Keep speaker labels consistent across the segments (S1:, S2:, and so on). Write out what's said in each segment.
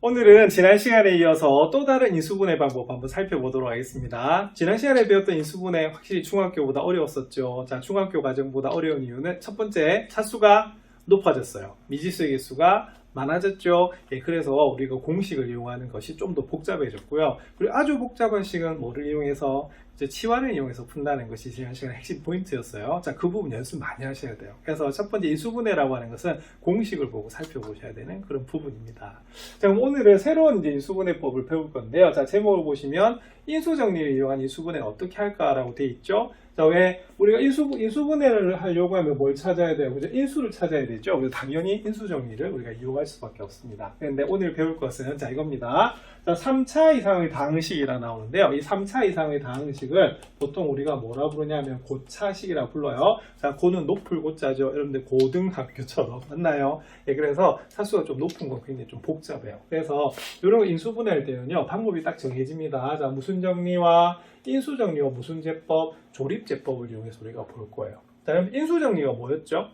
S1: 오늘은 지난 시간에 이어서 또 다른 인수분해 방법 한번 살펴보도록 하겠습니다. 지난 시간에 배웠던 인수분해 확실히 중학교보다 어려웠었죠. 자, 중학교 과정보다 어려운 이유는 첫 번째, 차수가 높아졌어요. 미지수의 개수가 많아졌죠. 예, 그래서 우리가 공식을 이용하는 것이 좀 더 복잡해졌고요. 그리고 아주 복잡한 식은 뭐를 이용해서 이제 치환을 이용해서 푼다는 것이 지난 시간의 핵심 포인트였어요. 자, 그 부분 연습 많이 하셔야 돼요. 그래서 첫 번째 인수분해라고 하는 것은 공식을 보고 살펴보셔야 되는 그런 부분입니다. 자, 그럼 오늘은 새로운 이제 인수분해법을 배울 건데요. 자, 제목을 보시면 인수정리를 이용한 인수분해는 어떻게 할까라고 되어 있죠. 자, 왜 우리가 인수분해를 하려고 하면 뭘 찾아야 돼요? 그죠? 인수를 찾아야 되죠. 그래서 당연히 인수정리를 우리가 이용할 수밖에 없습니다. 그런데 오늘 배울 것은 자, 이겁니다. 자, 3차 이상의 다항식이라 나오는데요. 이 3차 이상의 다항식을 보통 우리가 뭐라 부르냐면 고차식이라 불러요. 자, 고는 높을 고자죠. 여러분들 고등학교처럼 맞나요? 예, 그래서 차수가 좀 높은 건 굉장히 좀 복잡해요. 그래서 이런 인수분해할 때는요, 방법이 딱 정해집니다. 자, 무슨 정리와 인수정리와 무슨 제법, 조립제법을 이용해서 우리가 볼 거예요. 자, 그럼 인수정리가 뭐였죠?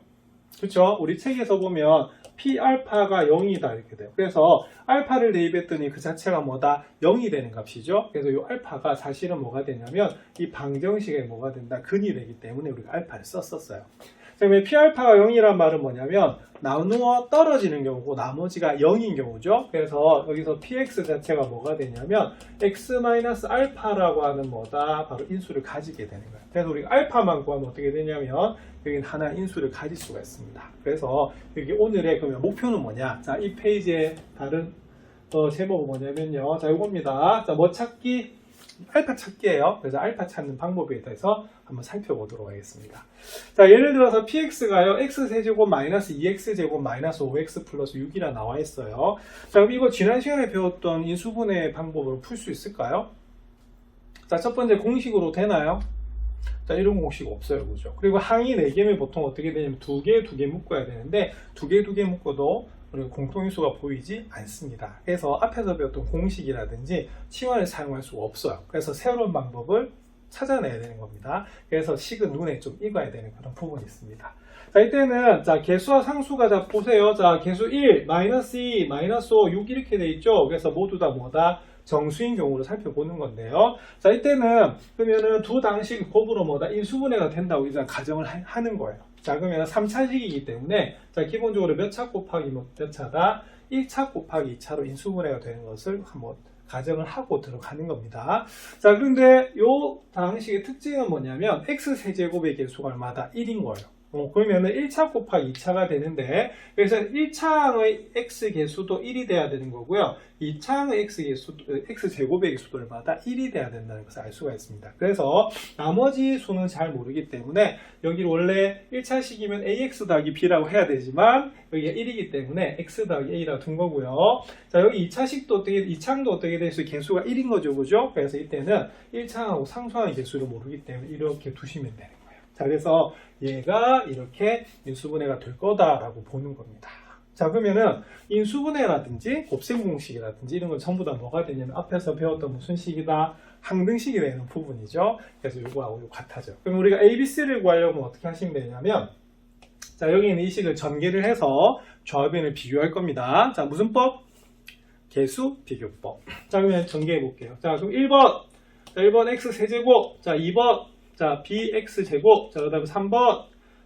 S1: 그렇죠? 우리 책에서 보면 P알파가 0이다 이렇게 돼요. 그래서 알파를 대입했더니 그 자체가 뭐다? 0이 되는 값이죠. 그래서 이 알파가 사실은 뭐가 되냐면 이 방정식에 뭐가 된다? 근이 되기 때문에 우리가 알파를 썼었어요. 그러면 P알파가 0이란 말은 뭐냐면 나누어 떨어지는 경우고 나머지가 0인 경우죠. 그래서 여기서 Px 자체가 뭐가 되냐면 x-알파라고 하는 뭐다? 바로 인수를 가지게 되는 거예요. 그래서 우리가 알파만 구하면 어떻게 되냐면 여기는 하나 인수를 가질 수가 있습니다. 그래서 여기 오늘의 그러면 목표는 뭐냐? 자, 이 페이지의 다른 제목은 뭐냐면요. 자, 이겁니다. 자, 뭐 찾기? 알파 찾기예요. 그래서 알파 찾는 방법에 대해서 한번 살펴보도록 하겠습니다. 자, 예를 들어서 px가요, x세제곱 마이너스 2x제곱 마이너스 5x 플러스 6이라 나와 있어요. 자, 그럼 이거 지난 시간에 배웠던 인수분해 방법으로 풀 수 있을까요? 자, 첫 번째 공식으로 되나요? 자, 이런 공식 없어요. 그죠? 그리고 항이 4개면 보통 어떻게 되냐면 2개 묶어야 되는데 2개 묶어도 우리가 공통인수가 보이지 않습니다. 그래서 앞에서 배웠던 공식이라든지 치환을 사용할 수가 없어요. 그래서 새로운 방법을 찾아내야 되는 겁니다. 그래서 식은 눈에 좀 익어야 되는 그런 부분이 있습니다. 자, 이때는 자, 개수와 상수가 자, 보세요. 자, 개수 1, 마이너스 2, 마이너스 5, 6 이렇게 돼 있죠. 그래서 모두 다 뭐다? 정수인 경우를 살펴보는 건데요. 자, 이때는 그러면은 두 당식 곱으로 뭐다? 인수분해가 된다고 일단 가정을 하는 거예요. 자, 그러면 3차식이기 때문에 자, 기본적으로 몇 차 곱하기 몇 차다? 1차 곱하기 2차로 인수분해가 되는 것을 한번 가정을 하고 들어가는 겁니다. 자, 그런데 이 방식의 특징은 뭐냐면 x세제곱의 개수가 얼마다? 1인 거예요. 그러면은 1차 곱하기 2차가 되는데, 그래서 1차항의 x 개수도 1이 돼야 되는 거고요. 2차항의 x제곱의 개수도 얼마다? 1이 돼야 된다는 것을 알 수가 있습니다. 그래서 나머지 수는 잘 모르기 때문에 여기를 원래 1차식이면 ax 더하기 b라고 해야 되지만 여기가 1이기 때문에 x 더하기 a라고 둔 거고요. 자, 여기 2차항도 어떻게 돼서 개수가 1인 거죠. 그죠? 그래서 이때는 1차항하고 상수항의 개수를 모르기 때문에 이렇게 두시면 되는 거예요. 자, 그래서 얘가 이렇게 인수분해가 될 거다라고 보는 겁니다. 자, 그러면은 인수분해라든지 곱셈 공식이라든지 이런 건 전부 다 뭐가 되냐면 앞에서 배웠던 무슨 식이다? 항등식이 되는 부분이죠. 그래서 이거하고 이거 같아져. 그럼 우리가 ABC를 구하려면 어떻게 하시면 되냐면 자, 여기 있는 이 식을 전개를 해서 좌변을 비교할 겁니다. 자, 무슨 법? 개수 비교법. 자, 그러면 전개해 볼게요. 자, 그럼 1번. 자, 1번 x세제곱. 자, 2번. 자, bx제곱. 자, 그 다음에 3번.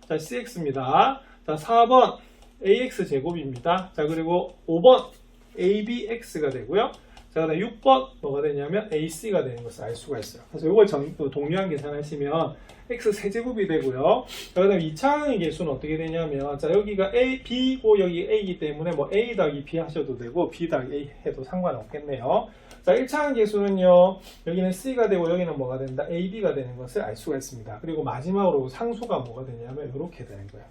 S1: 자, cx입니다. 자, 4번. ax제곱입니다. 자, 그리고 5번. abx가 되고요. 자, 그 다음에 6번. 뭐가 되냐면 ac가 되는 것을 알 수가 있어요. 그래서 이걸 동류한 계산하시면 x세제곱이 되고요. 자, 그 다음에 2차항의 개수는 어떻게 되냐면, 자, 여기가 b고 여기 a이기 때문에 뭐 a 더하기 b 하셔도 되고, b 더하기 a 해도 상관없겠네요. 자, 1차항 개수는요, 여기는 C가 되고 여기는 뭐가 된다? AB가 되는 것을 알 수가 있습니다. 그리고 마지막으로 상수가 뭐가 되냐면 이렇게 되는 거예요.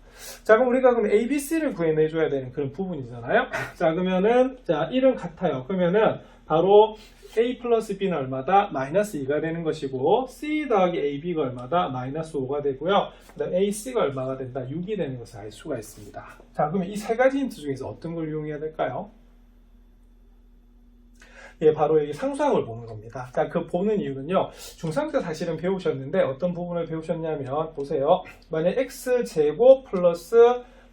S1: 자, 그럼 우리가 그럼 ABC를 구해내줘야 되는 그런 부분이잖아요. 자, 그러면은, 자, 1은 같아요. 그러면은 바로 A 플러스 B는 얼마다? 마이너스 2가 되는 것이고, C 더하기 AB가 얼마다? 마이너스 5가 되고요. 그 다음 AC가 얼마가 된다? 6이 되는 것을 알 수가 있습니다. 자, 그러면 이 세 가지 힌트 중에서 어떤 걸 이용해야 될까요? 예, 바로 여기 상수항을 보는 겁니다. 자, 그 보는 이유는요, 중3 때 사실은 배우셨는데 어떤 부분을 배우셨냐면, 보세요. 만약 x제곱 플러스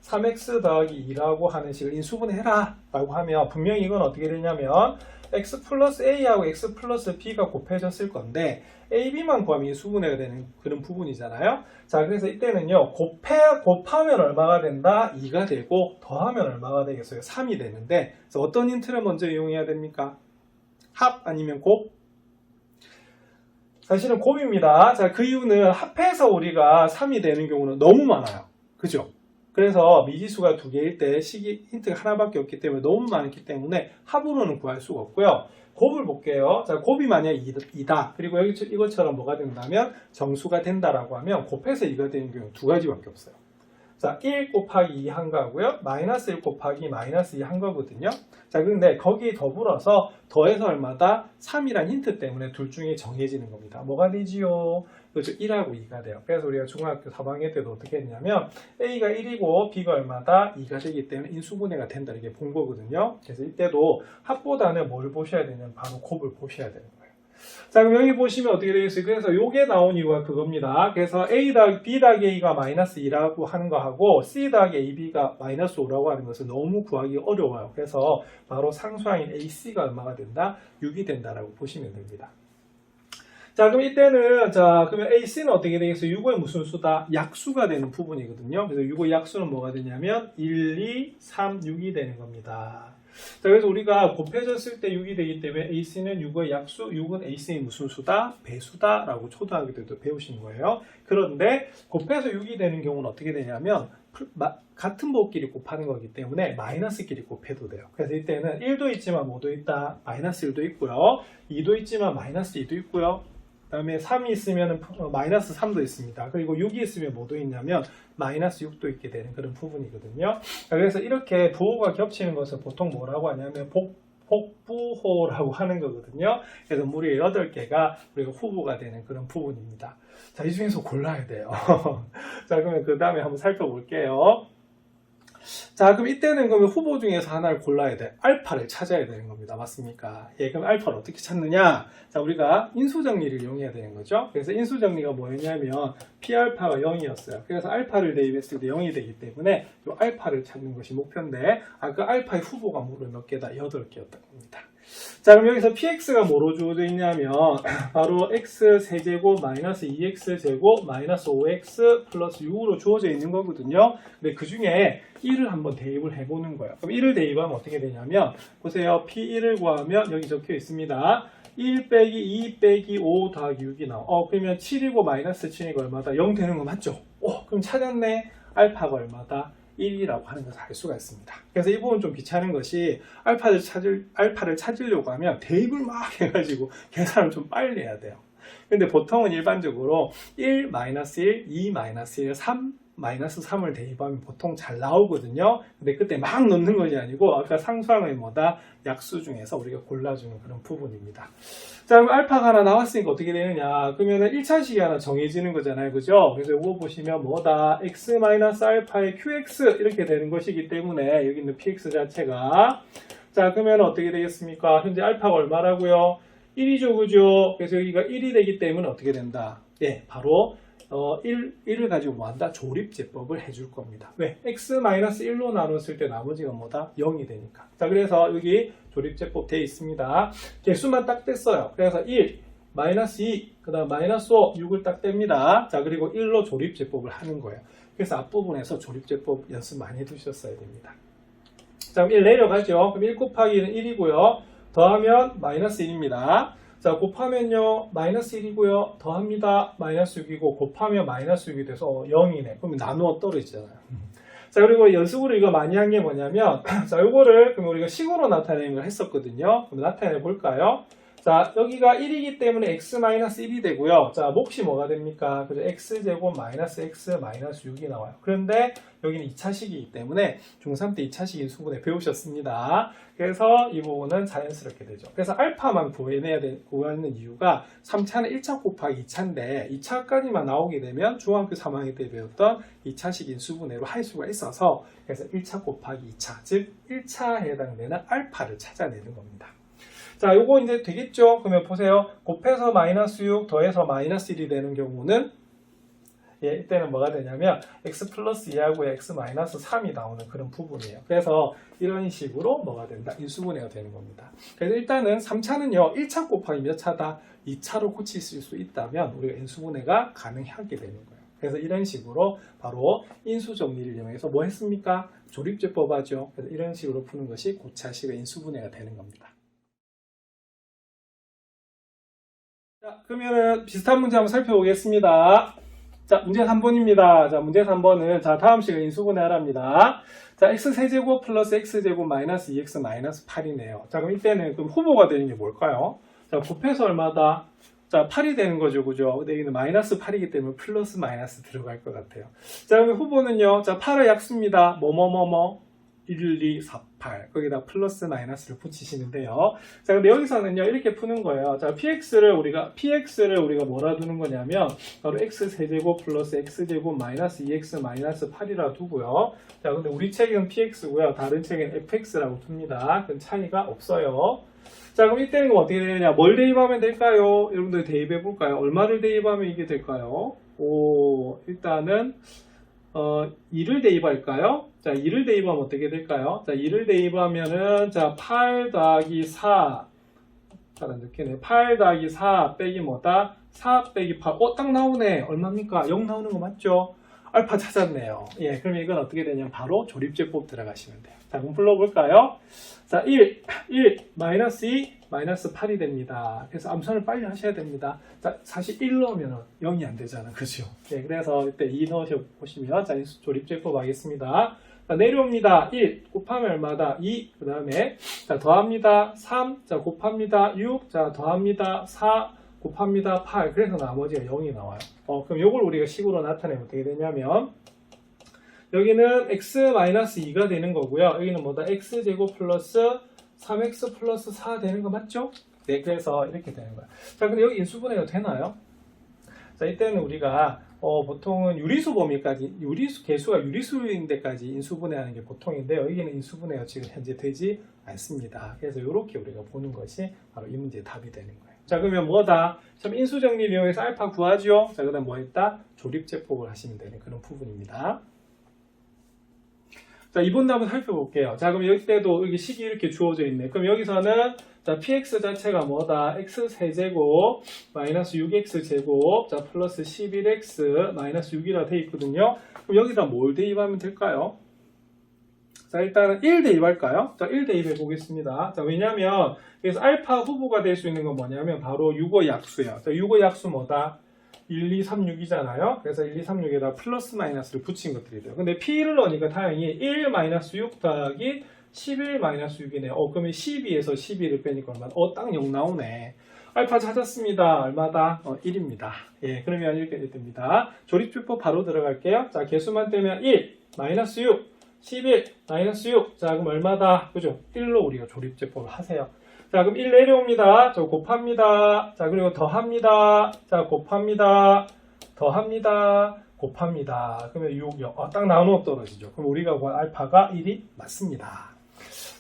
S1: 3x 더하기 2라고 하는 식을 인수분해해라 라고 하면 분명히 이건 어떻게 되냐면 x 플러스 a하고 x 플러스 b가 곱해졌을 건데 a, b만 구하면 인수분해가 되는 그런 부분이잖아요. 자, 그래서 이때는요 곱하면 얼마가 된다? 2가 되고 더하면 얼마가 되겠어요? 3이 되는데 그래서 어떤 힌트를 먼저 이용해야 됩니까? 합 아니면 곱? 사실은 곱입니다. 자, 그 이유는 합해서 우리가 3이 되는 경우는 너무 많아요. 그죠? 그래서 미지수가 두 개일 때 식이 힌트가 하나밖에 없기 때문에 너무 많기 때문에 합으로는 구할 수가 없고요. 곱을 볼게요. 자, 곱이 만약 2다. 그리고 여기 이것처럼 뭐가 된다면 정수가 된다라고 하면 곱해서 2가 되는 경우 두 가지밖에 없어요. 자, 1 곱하기 2 한 거고요. 마이너스 1 곱하기 마이너스 2 한 거거든요. 자, 근데 거기에 더불어서 더해서 얼마다? 3이란 힌트 때문에 둘 중에 정해지는 겁니다. 뭐가 되지요? 그렇죠. 1하고 2가 돼요. 그래서 우리가 중학교 3학년 때도 어떻게 했냐면 A가 1이고 B가 얼마다? 2가 되기 때문에 인수분해가 된다 이렇게 본 거거든요. 그래서 이때도 합보다는 뭘 보셔야 되냐면 바로 곱을 보셔야 되는 거예요. 자, 그럼 여기 보시면 어떻게 되겠어요? 그래서 요게 나온 이유가 그겁니다. 그래서 A 더하기 B 더하기 A가 마이너스 2라고 하는 거하고 C 더하기 AB가 마이너스 5라고 하는 것은 너무 구하기 어려워요. 그래서 바로 상수항인 AC가 얼마가 된다? 6이 된다라고 보시면 됩니다. 자, 그럼 이때는, 자, 그러면 AC는 어떻게 되겠어요? 6의 무슨 수다? 약수가 되는 부분이거든요. 그래서 6의 약수는 뭐가 되냐면 1, 2, 3, 6이 되는 겁니다. 자, 그래서 우리가 곱해졌을 때 6이 되기 때문에 AC는 6의 약수, 6은 AC의 무슨 수다? 배수다 라고 초등학교 때도 배우신 거예요. 그런데 곱해서 6이 되는 경우는 어떻게 되냐면 같은 부호끼리 곱하는 거기 때문에 마이너스끼리 곱해도 돼요. 그래서 이때는 1도 있지만 뭐도 있다? 마이너스 1도 있고요. 2도 있지만 마이너스 2도 있고요. 그 다음에 3이 있으면 마이너스 3도 있습니다. 그리고 6이 있으면 뭐도 있냐면 마이너스 6도 있게 되는 그런 부분이거든요. 그래서 이렇게 부호가 겹치는 것을 보통 뭐라고 하냐면 복부호라고 하는 거거든요. 그래서 무려 8개가 우리가 후보가 되는 그런 부분입니다. 자, 이 중에서 골라야 돼요. 자, 그러면 그 다음에 한번 살펴볼게요. 자, 그럼 이때는 그러면 후보 중에서 하나를 골라야 돼. 알파를 찾아야 되는 겁니다. 맞습니까? 예, 그럼 알파를 어떻게 찾느냐? 자, 우리가 인수정리를 이용해야 되는 거죠. 그래서 인수정리가 뭐였냐면 P알파가 0이었어요. 그래서 알파를 대입했을 때 0이 되기 때문에 이 알파를 찾는 것이 목표인데 그 알파의 후보가 무려 몇 개다? 8개였던 겁니다. 자, 그럼 여기서 px가 뭐로 주어져 있냐면 바로 x 세제곱 마이너스 2x 제곱 마이너스 5x 플러스 6으로 주어져 있는 거거든요. 근데 그 중에 1을 한번 대입을 해보는 거예요. 그럼 1을 대입하면 어떻게 되냐면 보세요. p1을 구하면 여기 적혀 있습니다. 1 빼기 2 빼기 5 더하기 6이 나와. 그러면 7이고 마이너스 7이고 얼마다? 0 되는 거 맞죠? 그럼 찾았네. 알파가 얼마다? 1이라고 하는 것을 알 수가 있습니다. 그래서 이 부분 좀 귀찮은 것이 알파를 찾으려고 하면 대입을 막 해가지고 계산을 좀 빨리 해야 돼요. 근데 보통은 일반적으로 1, 마이너스 1, 2, 마이너스 1, 3, 마이너스 3을 대입하면 보통 잘 나오거든요. 근데 그때 막 넣는 것이 아니고 아까 상수항의 뭐다? 약수 중에서 우리가 골라주는 그런 부분입니다. 자, 그럼 알파가 하나 나왔으니까 어떻게 되느냐? 그러면은 1차식이 하나 정해지는 거잖아요. 그죠? 그래서 이거 보시면 뭐다? x-알파의 qx 이렇게 되는 것이기 때문에 여기 있는 px 자체가 자, 그러면 어떻게 되겠습니까? 현재 알파가 얼마라고요? 1이죠. 그죠? 그래서 여기가 1이 되기 때문에 어떻게 된다? 예, 바로 1을 가지고 뭐한다? 조립제법을 해줄 겁니다. 왜? x-1로 나눴을 때 나머지가 뭐다? 0이 되니까. 자, 그래서 여기 조립제법 되어 있습니다. 개수만 딱 뗐어요. 그래서 1, 마이너스 2, 그 다음 마이너스 5, 6을 딱 뗍니다. 자, 그리고 1로 조립제법을 하는 거예요. 그래서 앞부분에서 조립제법 연습 많이 해두셨어야 됩니다. 자, 그럼 1 내려가죠. 그럼 1 곱하기는 1이고요. 더하면 마이너스 1입니다. 자, 곱하면요 마이너스 1이고요. 더합니다. 마이너스 6이고 곱하면 마이너스 6이 돼서 0이네. 그러면 나누어 떨어지잖아요. 자, 그리고 연습으로 이거 많이 한 게 뭐냐면 자, 요거를 그럼 우리가 식으로 나타내는 걸 했었거든요. 그럼 나타내 볼까요? 자, 여기가 1이기 때문에 x-1이 되고요. 자, 몫이 뭐가 됩니까? 그죠? x제곱 마이너스 x 마이너스 6이 나와요. 그런데 여기는 2차식이기 때문에 중3 때 2차식 인수분해 배우셨습니다. 그래서 이 부분은 자연스럽게 되죠. 그래서 알파만 구하는 이유가 3차는 1차 곱하기 2차인데 2차까지만 나오게 되면 중학교 3학년 때 배웠던 2차식 인수분해로 할 수가 있어서 그래서 1차 곱하기 2차, 즉 1차에 해당되는 알파를 찾아내는 겁니다. 자, 요거 이제 되겠죠? 그러면 보세요. 곱해서 마이너스 6 더해서 마이너스 1이 되는 경우는 예, 이때는 뭐가 되냐면 x 플러스 2하고 x 마이너스 3이 나오는 그런 부분이에요. 그래서 이런 식으로 뭐가 된다? 인수분해가 되는 겁니다. 그래서 일단은 3차는요, 1차 곱하기 몇 차다? 2차로 고칠 수 있다면 우리가 인수분해가 가능하게 되는 거예요. 그래서 이런 식으로 바로 인수정리를 이용해서 뭐 했습니까? 조립제법 하죠. 그래서 이런 식으로 푸는 것이 고차식의 인수분해가 되는 겁니다. 자, 그러면은 비슷한 문제 한번 살펴보겠습니다. 자, 문제 3번입니다. 자, 문제 3번은 자, 다음 식을 인수분해 하랍니다. 자, x세제곱 플러스 x제곱 마이너스 2x 마이너스 8이네요. 자, 그럼 이때는 그럼 후보가 되는 게 뭘까요? 자, 곱해서 얼마다? 자, 8이 되는 거죠, 그죠? 근데 여기는 마이너스 8이기 때문에 플러스 마이너스 들어갈 것 같아요. 자, 그럼 후보는요, 자, 8의 약수입니다. 1, 2, 4, 8. 거기다 플러스 마이너스를 붙이시는데요. 자, 근데 여기서는요, 이렇게 푸는 거예요. 자, px를 우리가 뭐라 두는 거냐면, 바로 x세제곱 플러스 x제곱 마이너스 2x 마이너스 8이라 두고요. 자, 근데 우리 책은 px고요. 다른 책은 fx라고 둡니다. 그건 차이가 없어요. 자, 그럼 이때는 어떻게 되느냐? 뭘 대입하면 될까요? 여러분들 대입해 볼까요? 얼마를 대입하면 이게 될까요? 일단은 2를 대입할까요? 자, 2를 대입하면 어떻게 될까요? 자, 2를 대입하면은, 자, 8 더하기 4. 잘 안 적히네. 8 더하기 4 빼기 뭐다? 4 빼기 8. 딱 나오네. 얼마입니까? 0 나오는 거 맞죠? 알파 찾았네요. 예, 그럼 이건 어떻게 되냐면 바로 조립제법 들어가시면 돼요. 자, 그럼 불러볼까요? 자, 1, 마이너스 2, 마이너스 8이 됩니다. 그래서 암산을 빨리 하셔야 됩니다. 자, 사실 1 넣으면 0이 안 되잖아. 그죠? 예, 그래서 이때 2 넣으셔보시면, 자, 조립제법 하겠습니다. 자, 내려옵니다. 1 곱하면 얼마다? 2. 그 다음에, 자, 더합니다. 3. 자, 곱합니다. 6. 자, 더합니다. 4. 곱합니다. 8. 그래서 나머지가 0이 나와요. 그럼 요걸 우리가 식으로 나타내면 어떻게 되냐면, 여기는 x-2가 되는 거고요. 여기는 뭐다? x제곱 플러스 3x 플러스 4 되는 거 맞죠? 네, 그래서 이렇게 되는 거야. 자, 근데 여기 인수분해가 되나요? 자, 이때는 우리가 보통은 유리수 범위까지, 개수가 유리수인 데까지 인수분해하는 게 보통인데요. 여기는 인수분해가 지금 현재 되지 않습니다. 그래서 이렇게 우리가 보는 것이 바로 이 문제의 답이 되는 거예요. 자, 그러면 뭐다? 참 인수정리를 이용해서 알파 구하죠? 자, 그 다음 뭐 했다? 조립제법을 하시면 되는 그런 부분입니다. 자, 이번 답은 살펴볼게요. 자, 그럼 여기때도 여기 식이 이렇게 주어져 있네. 그럼 여기서는 자, px 자체가 뭐다? x세제곱 마이너스 6x제곱 자, 플러스 11x 마이너스 6이라 돼 있거든요. 그럼 여기다 뭘 대입하면 될까요? 자, 일단은 1 대입할까요? 자, 1 대입해 보겠습니다. 자, 왜냐면 그래서 알파 후보가 될 수 있는 건 뭐냐면 바로 6의 약수예요. 자, 6의 약수 뭐다? 1, 2, 3, 6이잖아요. 그래서 1, 2, 3, 6에다 플러스 마이너스를 붙인 것들이 돼요. 근데 P를 넣으니까 다행히 1 마이너스 6 더하기 11 마이너스 6이네요. 그러면 12에서 12를 빼니까 얼마나? 딱 0 나오네. 알파 찾았습니다. 얼마다? 1입니다. 예, 그러면 이렇게 됩니다. 조립제법 바로 들어갈게요. 자, 개수만 떼면 1, 마이너스 6, 11, 마이너스 6. 자, 그럼 얼마다? 그죠? 1로 우리가 조립제법을 하세요. 자, 그럼 1 내려옵니다. 저 곱합니다. 자, 그리고 더합니다. 자, 곱합니다. 더합니다. 곱합니다. 그러면 6, 0. 딱 나누어 떨어지죠. 그럼 우리가 구한 알파가 1이 맞습니다.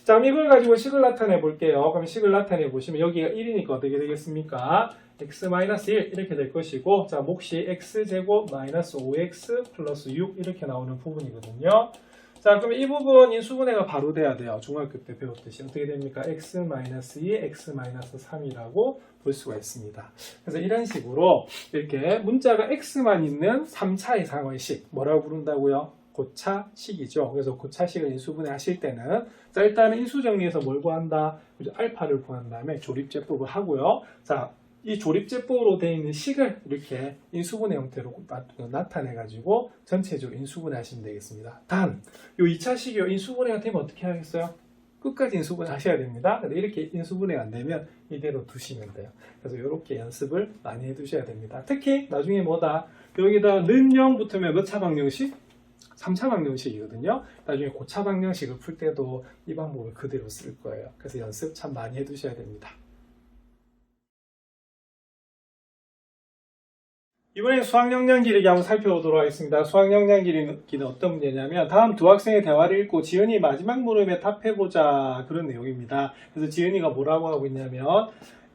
S1: 자, 그럼 이걸 가지고 식을 나타내 볼게요. 그럼 식을 나타내 보시면 여기가 1이니까 어떻게 되겠습니까? x-1 이렇게 될 것이고, 자, 몫이 x제곱 마이너스 5x 플러스 6 이렇게 나오는 부분이거든요. 자, 그럼 이 부분 인수분해가 바로 돼야 돼요. 중학교 때 배웠듯이. 어떻게 됩니까? x-2, x-3이라고 볼 수가 있습니다. 그래서 이런 식으로 이렇게 문자가 x만 있는 3차 이상의 식. 뭐라고 부른다고요? 고차식이죠. 그래서 고차식을 인수분해 하실 때는 자, 일단은 인수정리에서 뭘 구한다? 알파를 구한 다음에 조립제법을 하고요. 자, 이 조립제법으로 되어 있는 식을 이렇게 인수분해 형태로 나타내가지고 전체적으로 인수분해 하시면 되겠습니다. 단, 이 2차 식이 인수분해가 되면 어떻게 하겠어요? 끝까지 인수분해 하셔야 됩니다. 근데 이렇게 인수분해가 안 되면 이대로 두시면 돼요. 그래서 이렇게 연습을 많이 해두셔야 됩니다. 특히 나중에 뭐다? 여기다 는 0 붙으면 몇 차 방정식? 3차 방정식이거든요. 나중에 고차 방정식을 풀 때도 이 방법을 그대로 쓸 거예요. 그래서 연습 참 많이 해두셔야 됩니다. 이번엔 수학영양 기르기 한번 살펴보도록 하겠습니다. 수학영양 기르기는 어떤 문제냐면 다음 두 학생의 대화를 읽고 지은이 마지막 물음에 답해보자 그런 내용입니다. 그래서 지은이가 뭐라고 하고 있냐면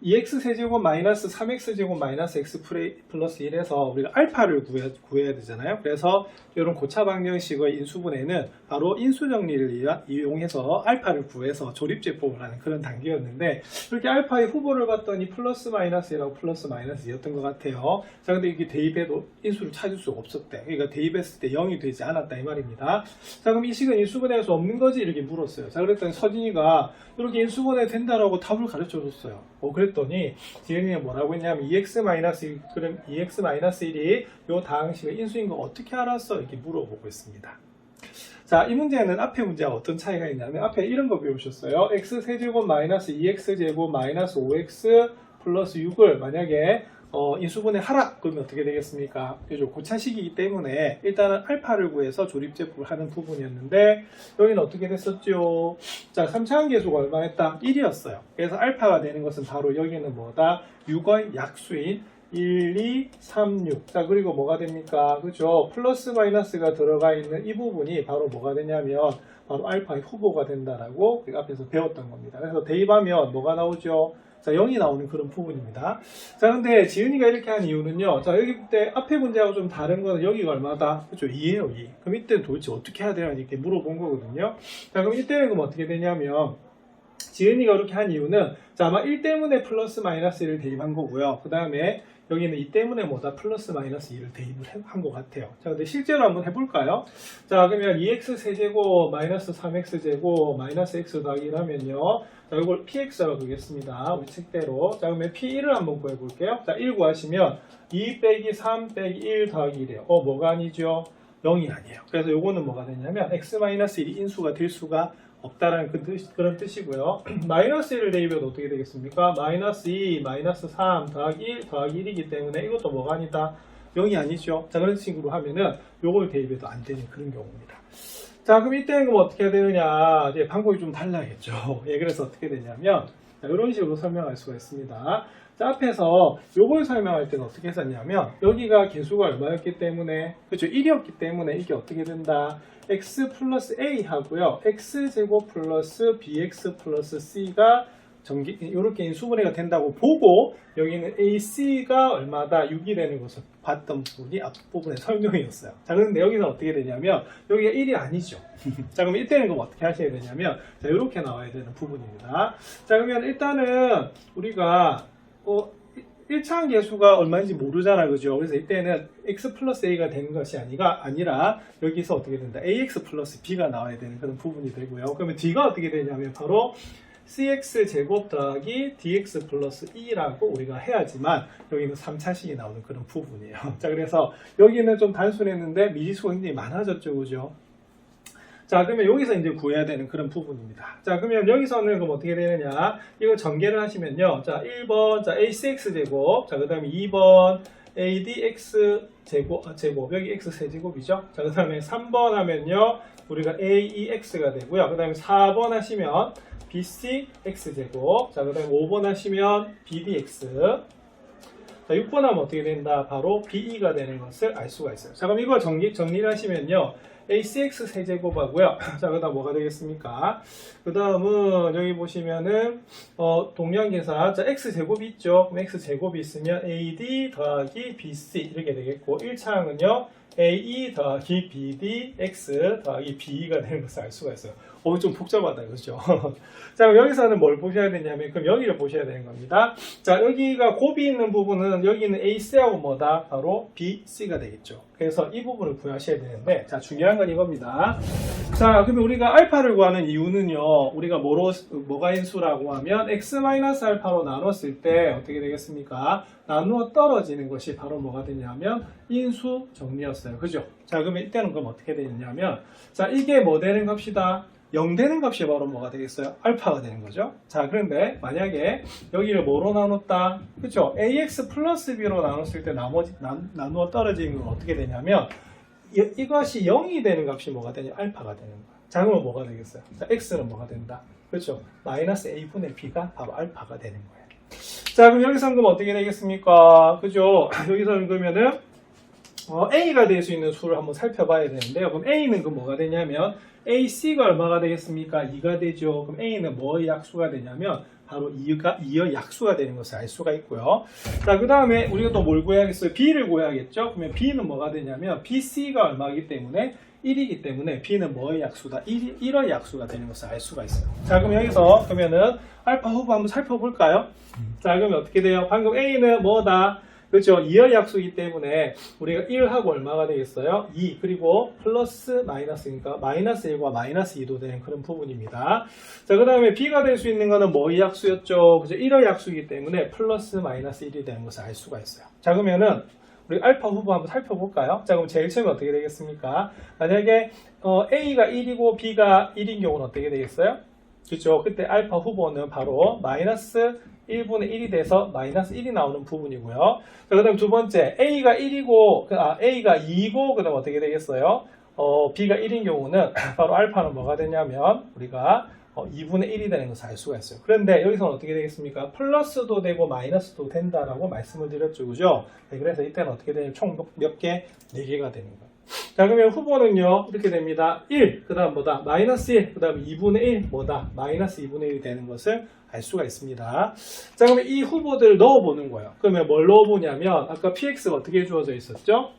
S1: 2x 세제곱 마이너스 3x 제곱 마이너스 x 플러스 1에서 우리가 알파를 구해야 되잖아요. 그래서 이런 고차 방정식의 인수분해는 바로 인수 정리를 이용해서 알파를 구해서 조립제법을 하는 그런 단계였는데, 이렇게 알파의 후보를 봤더니 플러스 마이너스라고 플러스 마이너스였던 것 같아요. 자, 근데 이게 대입해도 인수를 찾을 수가 없었대. 그러니까 대입했을 때 0이 되지 않았다 이 말입니다. 자, 그럼 이 식은 인수분해할 수 없는 거지? 이렇게 물었어요. 자, 그랬더니 서진이가 이렇게 인수분해 된다라고 답을 가르쳐 줬어요. 그랬더니 지은이가 뭐라고 했냐면 2x-1, 그럼 2x-1이 요 다항식의 인수인 거 어떻게 알았어? 이렇게 물어보고 있습니다. 자, 이 문제는 앞에 문제와 어떤 차이가 있냐면 앞에 이런 거 배우셨어요. x세제곱 마이너스 2x제곱 마이너스 5x 플러스 6을 만약에 인수분해 하라 그러면 어떻게 되겠습니까? 그죠? 고차식이기 때문에 일단은 알파를 구해서 조립제법을 하는 부분이었는데, 여기는 어떻게 됐었죠? 자, 3차원 계수가 얼마였다? 1이었어요. 그래서 알파가 되는 것은 바로 여기는 뭐다? 6의 약수인 1, 2, 3, 6. 자, 그리고 뭐가 됩니까? 그죠? 플러스 마이너스가 들어가 있는 이 부분이 바로 뭐가 되냐면 바로 알파의 후보가 된다라고 앞에서 배웠던 겁니다. 그래서 대입하면 뭐가 나오죠? 자, 0이 나오는 그런 부분입니다. 자, 근데 지은이가 이렇게 한 이유는요. 자, 여기 때 앞에 문제하고 좀 다른 거는 여기가 얼마다? 그렇죠? 2예요, 2. 그럼 이때는 도대체 어떻게 해야 되나 이렇게 물어본 거거든요. 자, 그럼 이때는 그럼 어떻게 되냐면 지은이가 이렇게 한 이유는 자, 아마 1 때문에 플러스 마이너스 1을 대입한 거고요. 그 다음에 여기는 2 때문에 뭐다? 플러스 마이너스 2를 대입을 한 것 같아요. 자, 근데 실제로 한번 해볼까요? 자, 그러면 2x 세제곱 마이너스 3x 제곱 마이너스 x 더하기 1하면요. 자, 이걸 px라고 두겠습니다. 우리 책대로. 자, 그러면 p1을 한번 구해볼게요. 자, 1 구하시면 2 빼기 3 빼기 1 더하기 1이에요. 뭐가 아니죠? 0이 아니에요. 그래서 요거는 뭐가 되냐면 x-1이 인수가 될 수가 없다라는 그런 뜻이고요. 마이너스 1을 대입해도 어떻게 되겠습니까? 마이너스 2, 마이너스 3 더하기 1 더하기 1이기 때문에 이것도 뭐가 아니다? 0이 아니죠. 자, 그런 식으로 하면은 요걸 대입해도 안 되는 그런 경우입니다. 자, 그럼 이때는 그럼 어떻게 해야 되느냐? 이제 방법이 좀 달라야겠죠. 예, 그래서 어떻게 되냐면 자, 이런 식으로 설명할 수가 있습니다. 자, 앞에서 요걸 설명할 때는 어떻게 했었냐면 여기가 개수가 얼마였기 때문에 그렇죠? 1이었기 때문에 이게 어떻게 된다? x 플러스 a 하고요. x제곱 플러스 bx 플러스 c가 이렇게 인수분해가 된다고 보고 여기는 AC가 얼마다 6이 되는 것을 봤던 부분이 앞부분의 설명이었어요. 자, 그런데 여기는 어떻게 되냐면 여기가 1이 아니죠. 자, 그럼 이때는 그럼 어떻게 하셔야 되냐면 자, 이렇게 나와야 되는 부분입니다. 자, 그러면 일단은 우리가 1차원 계수가 얼마인지 모르잖아, 그죠? 그래서 이때는 x 플러스 a가 되는 것이 아니라 여기서 어떻게 된다? ax 플러스 b가 나와야 되는 그런 부분이 되고요. 그러면 d가 어떻게 되냐면 바로 cx 제곱 더하기 dx 플러스 2라고 우리가 해야지만 여기는 3차식이 나오는 그런 부분이에요. 자, 그래서 여기는 좀 단순했는데 미지수가 굉장히 많아졌죠, 그죠? 자, 그러면 여기서 이제 구해야 되는 그런 부분입니다. 자, 그러면 여기서는 그럼 어떻게 되느냐? 이거 전개를 하시면요. 자, 1번, 자, acx 제곱. 자, 그 다음에 2번, adx 제곱, 여기 x 세제곱이죠. 자, 그 다음에 3번 하면요. 우리가 aex가 되고요. 그 다음에 4번 하시면 bc x 제곱. 자, 그 다음에 5번 하시면 bdx. 자, 6번 하면 어떻게 된다? 바로 be가 되는 것을 알 수가 있어요. 자, 그럼 이거 정리를 하시면요. acx 세제곱하고요. 자, 그 다음 뭐가 되겠습니까? 그 다음은 여기 보시면은 동량계산. 자, x제곱이 있죠. 그럼 x제곱이 있으면 ad 더하기 bc 이렇게 되겠고 1차항은요. ae 더하기 bd x 더하기 b가 되는 것을 알 수가 있어요. 좀 복잡하다, 그렇죠? 자, 그럼 여기서는 뭘 보셔야 되냐면 그럼 여기를 보셔야 되는 겁니다. 자, 여기가 곱이 있는 부분은 여기는 AC하고 뭐다? 바로 BC가 되겠죠. 그래서 이 부분을 구하셔야 되는데 자, 중요한 건 이겁니다. 자, 그러면 우리가 알파를 구하는 이유는요. 우리가 뭐가 인수라고 하면 x-알파로 나눴을 때 어떻게 되겠습니까? 나누어 떨어지는 것이 바로 뭐가 되냐면 인수 정리였어요. 그죠? 자, 그러면 이때는 그럼 어떻게 되냐면 자, 이게 뭐 되는 값이다? 0 되는 값이 바로 뭐가 되겠어요? 알파가 되는 거죠. 자, 그런데 만약에 여기를 뭐로 나눴다? 그쵸? ax 플러스 b로 나눴을 때 나누어 떨어지는 건 어떻게 되냐면 이것이 0이 되는 값이 뭐가 되냐? 알파가 되는 거야. 자, 그러면 뭐가 되겠어요? 자, x는 뭐가 된다? 그렇죠? 마이너스 a분의 b가 바로 알파가 되는 거예요. 자, 그럼 여기서 그럼 어떻게 되겠습니까? 그죠? 여기서 그러면은 A가 될 수 있는 수를 한번 살펴봐야 되는데요. 그럼 A는 그 뭐가 되냐면 AC가 얼마가 되겠습니까? 2가 되죠. 그럼 A는 뭐의 약수가 되냐면 바로 2의 약수가 되는 것을 알 수가 있고요. 자, 그 다음에 우리가 또 뭘 구해야겠어요? B를 구해야겠죠? 그러면 B는 뭐가 되냐면 BC가 얼마이기 때문에 1이기 때문에 B는 뭐의 약수다? 1의 약수가 되는 것을 알 수가 있어요. 자, 그럼 여기서 그러면은 알파 후보 한번 살펴볼까요? 자, 그러면 어떻게 돼요? 방금 A는 뭐다? 그렇죠. 2의 약수이기 때문에 우리가 1하고 얼마가 되겠어요? 2 그리고 플러스 마이너스니까 마이너스 1과 마이너스 2도 되는 그런 부분입니다. 자, 그 다음에 B가 될 수 있는 거는 뭐의 약수였죠? 그죠? 1의 약수이기 때문에 플러스 마이너스 1이 되는 것을 알 수가 있어요. 자, 그러면은 우리 알파 후보 한번 살펴볼까요? 자, 그럼 제일 처음에 어떻게 되겠습니까? 만약에 A가 1이고 B가 1인 경우는 어떻게 되겠어요? 그렇죠. 그때 알파 후보는 바로 마이너스 1분의 1이 돼서 마이너스 1이 나오는 부분이고요. 자, 그 다음 두 번째, A가 1이고, A가 2이고, 그 다음 어떻게 되겠어요? B가 1인 경우는 바로 알파는 뭐가 되냐면, 우리가 2분의 1이 되는 것을 알 수가 있어요. 그런데 여기서는 어떻게 되겠습니까? 플러스도 되고 마이너스도 된다라고 말씀을 드렸죠. 그죠? 네, 그래서 이때는 어떻게 되냐면 총 몇 개? 4개가 되는 거예요. 자, 그러면 후보는요, 이렇게 됩니다. 1, 그 다음 뭐다? 마이너스 1, 그 다음 2분의 1, 뭐다? 마이너스 2분의 1이 되는 것을 알 수가 있습니다. 자, 그러면 이 후보들을 넣어보는 거예요. 그러면 뭘 넣어보냐면, 아까 px가 어떻게 주어져 있었죠?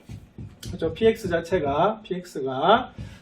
S1: 그렇죠? px가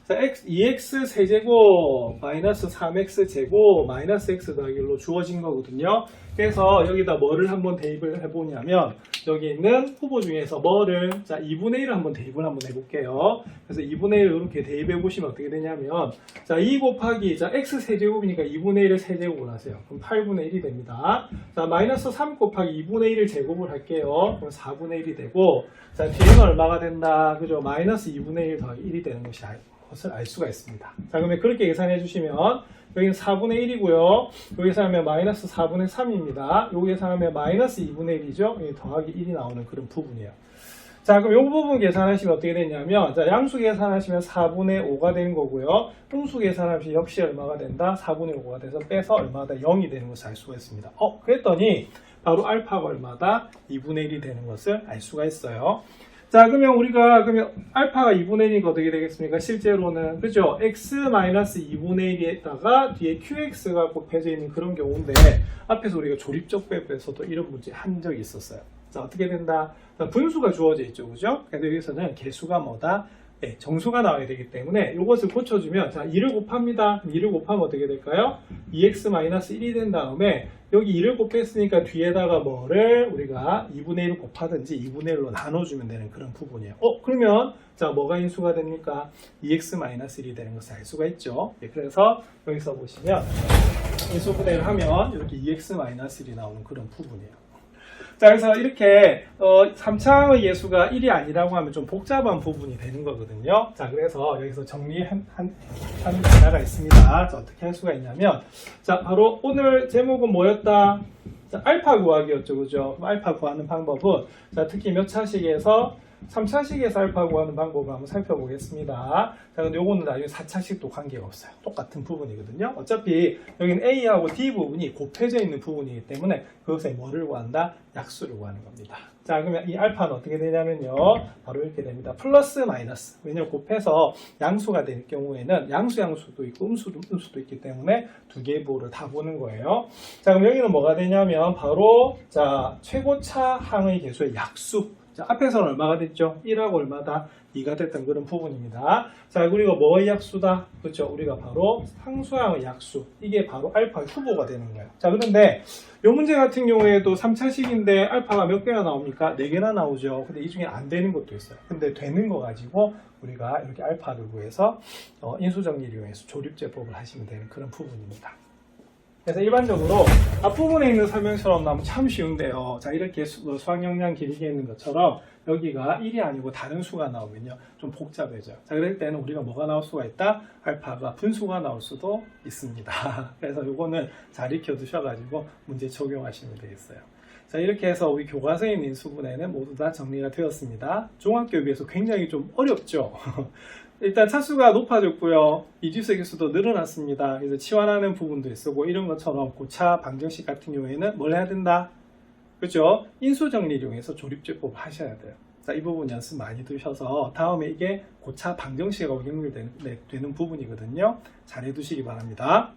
S1: 2x 세제곱 마이너스 3x 제곱 마이너스 x 더하기 1로 주어진 거거든요. 그래서 여기다 뭐를 한번 대입을 해보냐면 여기 있는 후보 중에서 뭐를 2분의 1을 한번 대입을 한번 해볼게요. 그래서 2분의 1을 이렇게 대입해 보시면 어떻게 되냐면 2 곱하기 x 세제곱이니까 2분의 1을 세제곱을 하세요. 그럼 8분의 1이 됩니다. 자, 마이너스 3 곱하기 2분의 1을 제곱을 할게요. 그럼 4분의 1이 되고 뒤에는 얼마가 된다? 그죠? 마이너스 2분의 1 더하기 1이 되는 것을 알 수가 있습니다. 자, 그러면 그렇게 계산해 주시면 여기는 4분의 1이고요. 여기 계산하면 마이너스 4분의 3입니다. 여기 계산하면 마이너스 2분의 1이죠. 여기 더하기 1이 나오는 그런 부분이에요. 자, 그럼 이 부분 계산하시면 어떻게 되냐면 양수 계산하시면 4분의 5가 되는 거고요. 음수 계산하시면 역시 얼마가 된다? 4분의 5가 돼서 빼서 얼마다? 0이 되는 것을 알 수가 있습니다. 그랬더니 바로 알파가 얼마다? 2분의 1이 되는 것을 알 수가 있어요. 자, 그러면 우리가 알파가 2분의 1이니까 어떻게 되겠습니까? 실제로는 그죠? x-2분의 1에다가 뒤에 qx가 곱해져 있는 그런 경우인데 앞에서 우리가 조립적 배분에서도 이런 문제 한 적이 있었어요. 자, 어떻게 된다? 분수가 주어져 있죠, 그죠? 그래서 여기서는 개수가 뭐다? 네, 정수가 나와야 되기 때문에 이것을 고쳐주면 2를 곱합니다. 2를 곱하면 어떻게 될까요? 2x-1이 된 다음에 여기 2를 곱했으니까 뒤에다가 뭐를 우리가 2분의 1을 곱하든지 2분의 1로 나눠주면 되는 그런 부분이에요. 그러면 뭐가 인수가 됩니까? 2x-1이 되는 것을 알 수가 있죠. 네, 그래서 여기서 보시면 인수분해를 하면 이렇게 2x-1이 나오는 그런 부분이에요. 자, 그래서 이렇게 3차의 예수가 1이 아니라고 하면 좀 복잡한 부분이 되는 거거든요. 자, 그래서 여기서 정리한 하나가 있습니다. 자, 어떻게 할 수가 있냐면 바로 오늘 제목은 뭐였다? 알파 구하기였죠, 그죠? 알파 구하는 방법은 특히 몇 차식에서 3차식에서 알파 구하는 방법을 한번 살펴보겠습니다. 자, 근데 요거는 나중에 4차식도 관계가 없어요. 똑같은 부분이거든요. 어차피 여기는 A하고 D 부분이 곱해져 있는 부분이기 때문에 그것에 뭐를 구한다? 약수를 구하는 겁니다. 자, 그러면 이 알파는 어떻게 되냐면요. 바로 이렇게 됩니다. 플러스 마이너스. 왜냐면 곱해서 양수가 될 경우에는 양수도 있고 음수도 있기 때문에 두 개의 부호를 다 보는 거예요. 자, 그럼 여기는 뭐가 되냐면 바로 최고차 항의 개수의 약수. 자, 앞에서는 얼마가 됐죠? 1하고 얼마다? 2가 됐던 그런 부분입니다. 자, 그리고 뭐의 약수다? 그렇죠? 우리가 바로 상수항의 약수. 이게 바로 알파의 후보가 되는 거예요. 자, 그런데 이 문제 같은 경우에도 3차식인데 알파가 몇 개나 나옵니까? 4개나 나오죠. 근데 이 중에 안 되는 것도 있어요. 근데 되는 거 가지고 우리가 이렇게 알파를 구해서 인수정리를 이용해서 조립제법을 하시면 되는 그런 부분입니다. 그래서 일반적으로 앞부분에 있는 설명처럼 나오면 참 쉬운데요. 자, 이렇게 수학영양 길게 있는 것처럼 여기가 1이 아니고 다른 수가 나오면요. 좀 복잡해져요. 자, 그럴 때는 우리가 뭐가 나올 수가 있다? 알파가 분수가 나올 수도 있습니다. 그래서 이거는 잘 익혀 두셔가지고 문제 적용하시면 되겠어요. 자, 이렇게 해서 우리 교과서에 있는 인수분해는 모두 다 정리가 되었습니다. 중학교에 비해서 굉장히 좀 어렵죠. 일단 차수가 높아졌고요. 이주세 개수도 늘어났습니다. 그래서 치환하는 부분도 있었고 이런 것처럼 고차 방정식 같은 경우에는 뭘 해야 된다? 그렇죠? 인수정리를 이용해서 조립제법을 하셔야 돼요. 자, 이 부분 연습 많이 두셔서 다음에 이게 고차 방정식하고 연결되는 부분이거든요. 잘 해두시기 바랍니다.